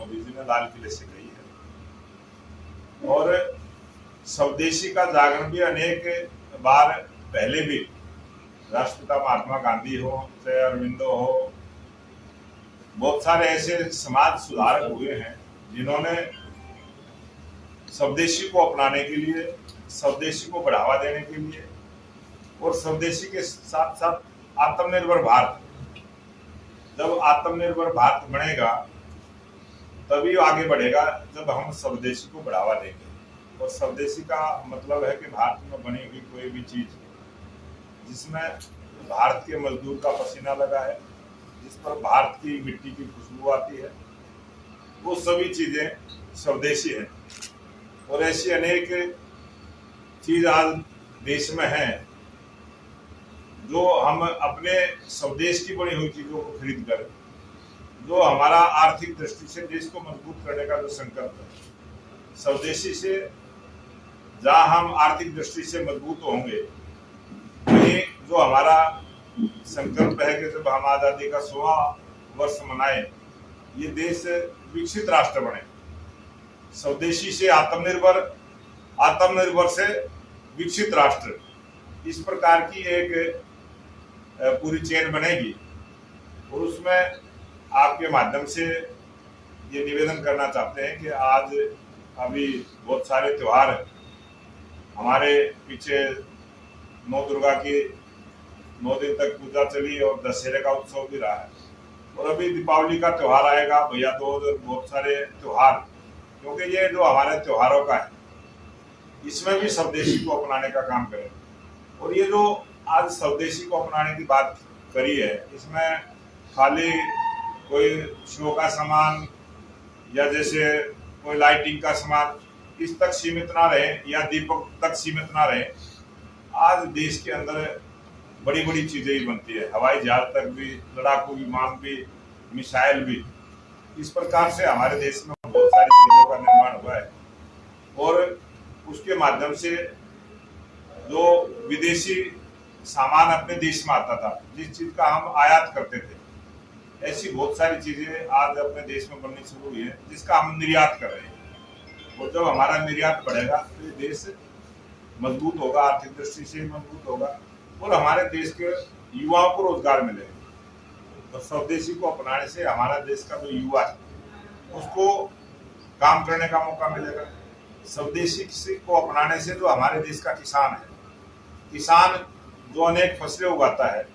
मोदी जी ने लाल किले से कही है। और स्वदेशी का जागरण भी अनेक बार पहले भी राष्ट्रपिता महात्मा गांधी हो चाहे अरविंदो हो, बहुत सारे ऐसे समाज सुधारक हुए हैं जिन्होंने स्वदेशी को अपनाने के लिए, स्वदेशी को बढ़ावा देने के लिए और स्वदेशी के साथ साथ आत्मनिर्भर भारत, जब आत्मनिर्भर भारत बनेगा तभी आगे बढ़ेगा जब हम स्वदेशी को बढ़ावा देंगे। और स्वदेशी का मतलब है कि भारत में बनी हुई कोई भी चीज जिसमें भारत के मजदूर का पसीना लगा है, जिस पर भारत की मिट्टी की खुशबू आती है, वो सभी चीजें स्वदेशी हैं। और ऐसी अनेक चीज आज देश में हैं जो हम अपने स्वदेश की बनी हुई चीजों को खरीद कर, जो हमारा आर्थिक दृष्टि से देश को मजबूत करने का जो संकल्प है, स्वदेशी से जहां हम आर्थिक दृष्टि से मजबूत होंगे, वही जो हमारा संकल्प है कि जब हम आजादी का 100वां वर्ष मनाए, ये देश विकसित राष्ट्र बने, स्वदेशी से आत्मनिर्भर, आत्मनिर्भर से विकसित राष्ट्र, इस प्रकार की एक पूरी चेन बनेगी। और उसमें आपके माध्यम से ये निवेदन करना चाहते हैं कि आज अभी बहुत सारे त्योहार हमारे पीछे, 9 दुर्गा की 9 दिन तक पूजा चली और दशहरे का उत्सव भी रहा है, और अभी दीपावली का त्योहार आएगा, भैया दूज, बहुत सारे त्योहार, क्योंकि ये जो हमारे त्योहारों का है इसमें भी स्वदेशी को अपनाने का काम करें। और ये जो आज स्वदेशी को अपनाने की बात करी है, इसमें खाली कोई शो का सामान या जैसे कोई लाइटिंग का सामान इस तक सीमित ना रहे या दीपक तक सीमित ना रहे। आज देश के अंदर बड़ी बड़ी चीजें ही बनती है, हवाई जहाज तक भी, लड़ाकू विमान भी, मिसाइल भी। इस प्रकार से हमारे देश में बहुत सारी चीजों का निर्माण हुआ है। और उसके माध्यम से जो विदेशी सामान अपने देश में आता था, जिस चीज का हम आयात करते थे, ऐसी बहुत सारी चीजें आज अपने देश में बननी शुरू हुई है जिसका हम निर्यात कर रहे हैं। और जब हमारा निर्यात बढ़ेगा तो ये देश मजबूत होगा, आर्थिक दृष्टि से मजबूत होगा और हमारे देश के युवाओं को रोजगार मिलेगा। तो स्वदेशी को अपनाने से हमारा देश का जो युवा है उसको काम करने का मौका मिलेगा। स्वदेशी को अपनाने से जो हमारे देश का किसान है, किसान जो अनेक फसलें उगाता है,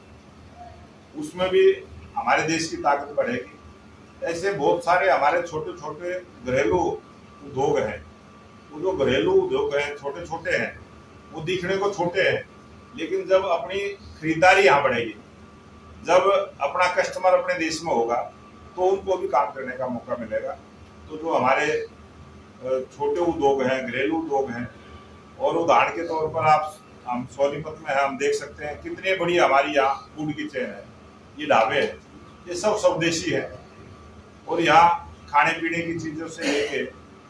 उसमें भी हमारे देश की ताकत बढ़ेगी। ऐसे बहुत सारे हमारे छोटे छोटे घरेलू उद्योग हैं। वो जो घरेलू उद्योग हैं, छोटे छोटे हैं, वो दिखने को छोटे हैं, लेकिन जब अपनी खरीदारी यहाँ बढ़ेगी, जब अपना कस्टमर अपने देश में होगा, तो उनको भी काम करने का मौका मिलेगा। तो जो हमारे छोटे उद्योग हैं, घरेलू उद्योग हैं, और उदाहरण के तौर पर हम सोनीपत में है, हम देख सकते हैं कितनी बड़ी हमारी यहाँ फूड की चेन है, ये ढाबे हैं, ये सब स्वदेशी है। और यहाँ खाने पीने की चीजों से लेके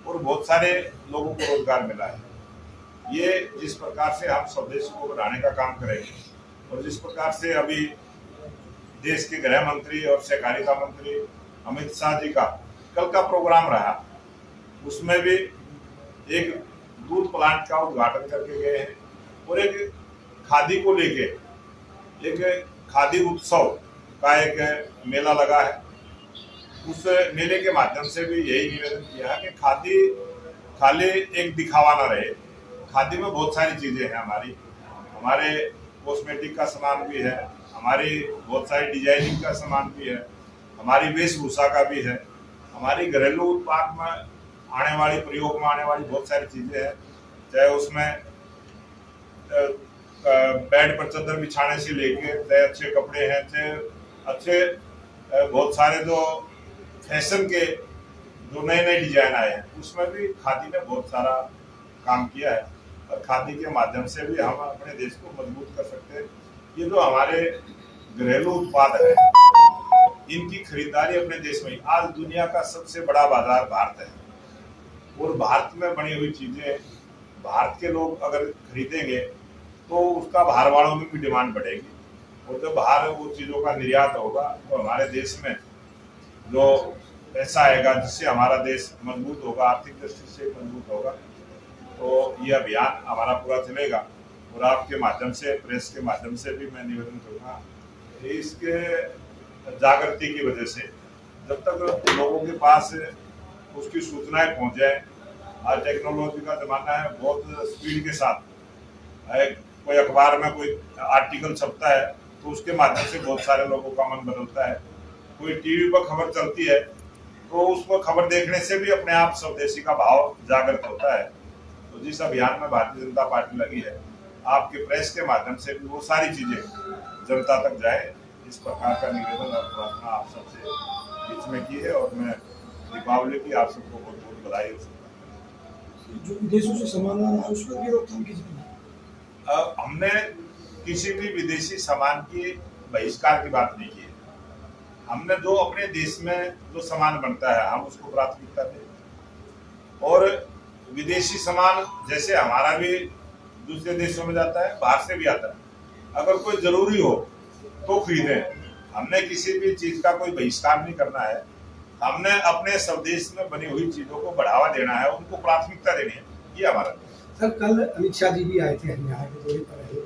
और बहुत सारे लोगों को रोजगार मिला है। ये जिस प्रकार से हम स्वदेश को बढ़ाने का काम करेंगे, और जिस प्रकार से अभी देश के गृह मंत्री और सहकारिता मंत्री अमित शाह जी का कल का प्रोग्राम रहा, उसमें भी एक दूध प्लांट का उद्घाटन करके गए हैं और एक खादी को लेके एक खादी उत्सव का एक मेला लगा है। उस मेले के माध्यम से भी यही निवेदन किया है कि खादी खाली एक दिखावा ना रहे। खादी में बहुत सारी चीजें हैं, हमारे कॉस्मेटिक का सामान भी है, हमारी बहुत सारी डिजाइनिंग का सामान भी है, हमारी वेशभूषा का भी है, हमारी घरेलू उत्पाद में आने वाली, प्रयोग में आने वाली बहुत सारी चीजें हैं। चाहे उसमें बेड पर चादर बिछाने से लेके, चाहे अच्छे कपड़े हैं, चाहे अच्छे बहुत सारे जो फैशन के जो नए नए डिजाइन आए हैं, उसमें भी खादी ने बहुत सारा काम किया है। और खादी के माध्यम से भी हम अपने देश को मजबूत कर सकते हैं। ये जो हमारे घरेलू उत्पाद है, इनकी खरीदारी अपने देश में, आज दुनिया का सबसे बड़ा बाजार भारत है, और भारत में बनी हुई चीजें भारत के लोग अगर खरीदेंगे तो उसका बाहर वालों में भी डिमांड बढ़ेगी, और जब बाहर वो चीजों का निर्यात होगा तो हमारे देश में जो पैसा आएगा जिससे हमारा देश मजबूत होगा, आर्थिक दृष्टि से मजबूत होगा। तो ये अभियान हमारा पूरा चलेगा और आपके माध्यम से, प्रेस के माध्यम से भी मैं निवेदन करूँगा कि इसके जागृति की वजह से जब तक लोगों के पास उसकी सूचनाएं पहुंच जाए, आज टेक्नोलॉजी का जमाना है, बहुत स्पीड के साथ कोई अखबार में कोई आर्टिकल छपता है तो उसके माध्यम से बहुत सारे लोगों का मन बदलता है। कोई टीवी पर खबर चलती है तो उसको खबर देखने से भी अपने आप स्वदेशी का भाव जागृत होता है। तो जिस अभियान में भारतीय जनता पार्टी लगी है, आपके प्रेस के माध्यम से भी वो सारी चीजें जनता तक जाए, इस प्रकार का निवेदन और प्रार्थना आप सबसे बीच में की है। और मैं दीपावली की आप सबको बहुत बहुत बधाई हो सकता जो विदेशों से सामान आ रहा है उस पर भी रोकथाम की जाएगी। हमने किसी भी विदेशी सामान की बहिष्कार की बात नहीं की है। हमने जो अपने देश में जो सामान बनता है हम उसको प्राथमिकता दें, और विदेशी सामान जैसे हमारा भी दूसरे देशों में जाता है, बाहर से भी आता है, अगर कोई जरूरी हो तो खरीदें। हमने किसी भी चीज का कोई बहिष्कार नहीं करना है। हमने अपने स्वदेश में बनी हुई चीजों को बढ़ावा देना है, उनको प्राथमिकता देनी है, ये हमारा। सर कल अमित शाह जी भी आए थे हरियाणा के दौरे पर आए,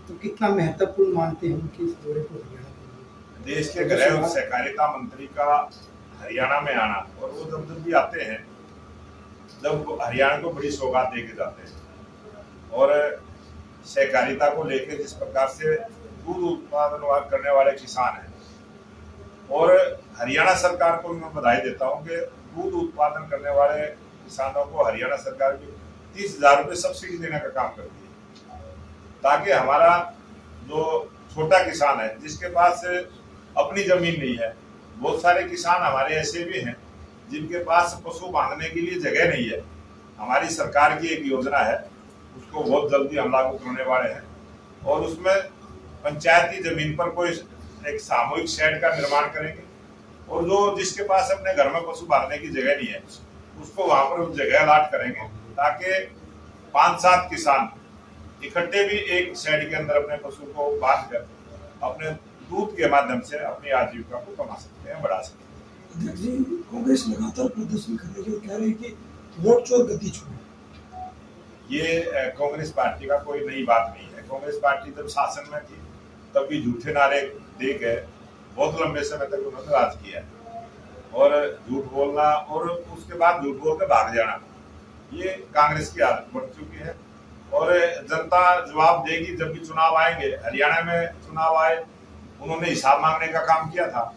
तो कितना महत्वपूर्ण मानते हैं उनके इस दौरे को हरियाणा? देश के गृह और सहकारिता मंत्री का हरियाणा में आना, और वो जब भी आते हैं जब हरियाणा को बड़ी सौगात देके जाते हैं, और सहकारिता को लेकर जिस प्रकार से दूध उत्पादन करने वाले किसान हैं, और हरियाणा सरकार को मैं बधाई देता हूं कि दूध उत्पादन करने वाले किसानों को हरियाणा सरकार भी 30,000 रुपये सब्सिडी देने का काम करती है, ताकि हमारा जो छोटा किसान है जिसके पास अपनी जमीन नहीं है, बहुत सारे किसान हमारे ऐसे भी हैं जिनके पास पशु बांधने के लिए जगह नहीं है। हमारी सरकार की एक योजना है, उसको बहुत जल्दी हम लागू करने वाले हैं, और उसमें पंचायती जमीन पर कोई एक सामूहिक शेड का निर्माण करेंगे, और जो जिसके पास अपने घर में पशु बांधने की जगह नहीं है उसको वहां पर जगह अलॉट करेंगे, ताकि 5-7 किसान इकट्ठे भी एक शेड के अंदर अपने पशु को बांध कर अपने दूध के माध्यम से अपनी आजीविका को कमा सकते हैं, बढ़ा सकते हैं। जी, कांग्रेस लगातार प्रदर्शन कर रही है, कह रही है कि वोट चोर गति छोड़े। ये कांग्रेस पार्टी का कोई नई बात नहीं है। कांग्रेस पार्टी जब शासन में थी तब भी झूठे नारे दे के बहुत लंबे समय तक उन्होंने राज किया है, और झूठ बोलना और उसके बाद झूठ बोल के भाग जाना, ये कांग्रेस की आदत बन चुकी है। और जनता जवाब देगी जब भी चुनाव आएंगे। हरियाणा में चुनाव आए, उन्होंने हिसाब मांगने का काम किया था,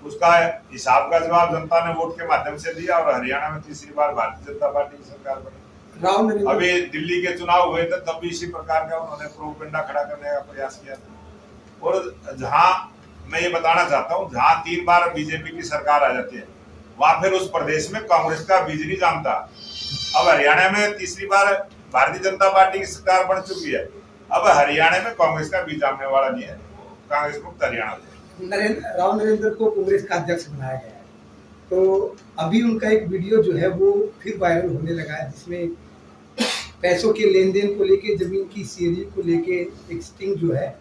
उसका हिसाब का जवाब जनता ने वोट के माध्यम से दिया, और हरियाणा में तीसरी बार भारतीय जनता पार्टी की सरकार बनी। अभी दिल्ली के चुनाव हुए थे तब भी इसी प्रकार का उन्होंने प्रोपेगेंडा खड़ा करने का प्रयास किया था। और जहां मैं ये बताना चाहता हूँ, जहां 3 बार बीजेपी की सरकार आ जाती है वहां फिर उस प्रदेश में कांग्रेस का बीज नहीं जानता। अब हरियाणा में तीसरी बार भारतीय जनता पार्टी की सरकार बन चुकी है, अब हरियाणा में कांग्रेस का बीज जानने वाला नहीं है, कांग्रेस मुक्त हरियाणा। राव नरेंद्र को कांग्रेस का अध्यक्ष बनाया गया है, तो अभी उनका एक वीडियो जो है वो फिर वायरल होने लगा है, जिसमें पैसों के लेन देन को लेके, जमीन की शेयरिंग को लेके एक स्टिंग जो है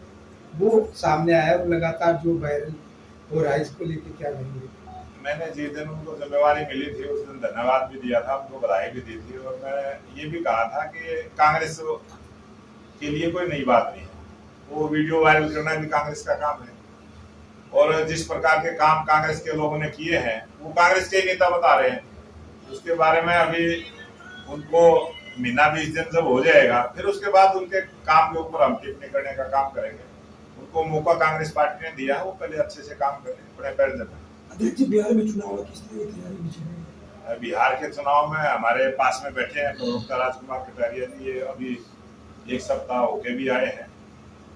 वो सामने आया है, और लगातार जो वायरल हो रहा है, इसको लेके क्या कहेंगे? मैंने जिस दिन उनको जिम्मेवारी मिली थी उस दिन धन्यवाद भी दिया था, उनको बधाई भी दी थी, और मैं ये भी कहा था कि कांग्रेस के लिए कोई नई बात नहीं है, वो वीडियो वायरल करना भी कांग्रेस का काम है। और जिस प्रकार के काम कांग्रेस के लोगों ने किए हैं वो कांग्रेस के नेता बता रहे हैं, उसके बारे में अभी उनको महीना 20 दिन जब हो जाएगा फिर उसके बाद उनके काम के ऊपर हम टिप्पणी करने का काम करेंगे। उनको मौका कांग्रेस पार्टी ने दिया है, वो पहले अच्छे से काम करें, अपने पैर जमाएं। अध्यक्ष जी, बिहार में चुनाव किस तरह की तैयारी में? बिहार के चुनाव में हमारे पास में बैठे हैं प्रवक्ता राजकुमार कटारिया जी, ये अभी 1 सप्ताह होके भी आए हैं,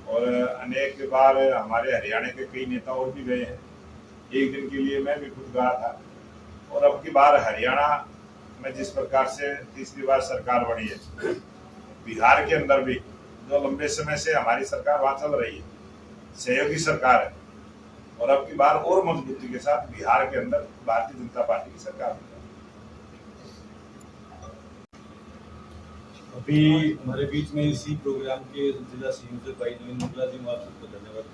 और अनेक बार हमारे हरियाणा के कई नेता और भी गए हैं। एक दिन के लिए मैं भी खुद गया था। और अब की बार हरियाणा में जिस प्रकार से तीसरी बार सरकार बनी है, बिहार के अंदर भी जो लंबे समय से हमारी सरकार वहां चल रही है, सहयोगी सरकार है, और अब की बार और मजबूती के साथ बिहार के अंदर भारतीय जनता पार्टी की सरकार है। अभी हमारे बीच में इसी प्रोग्राम के जिला संयोजक भाई नवीन मुगला जी, आप सबको धन्यवाद।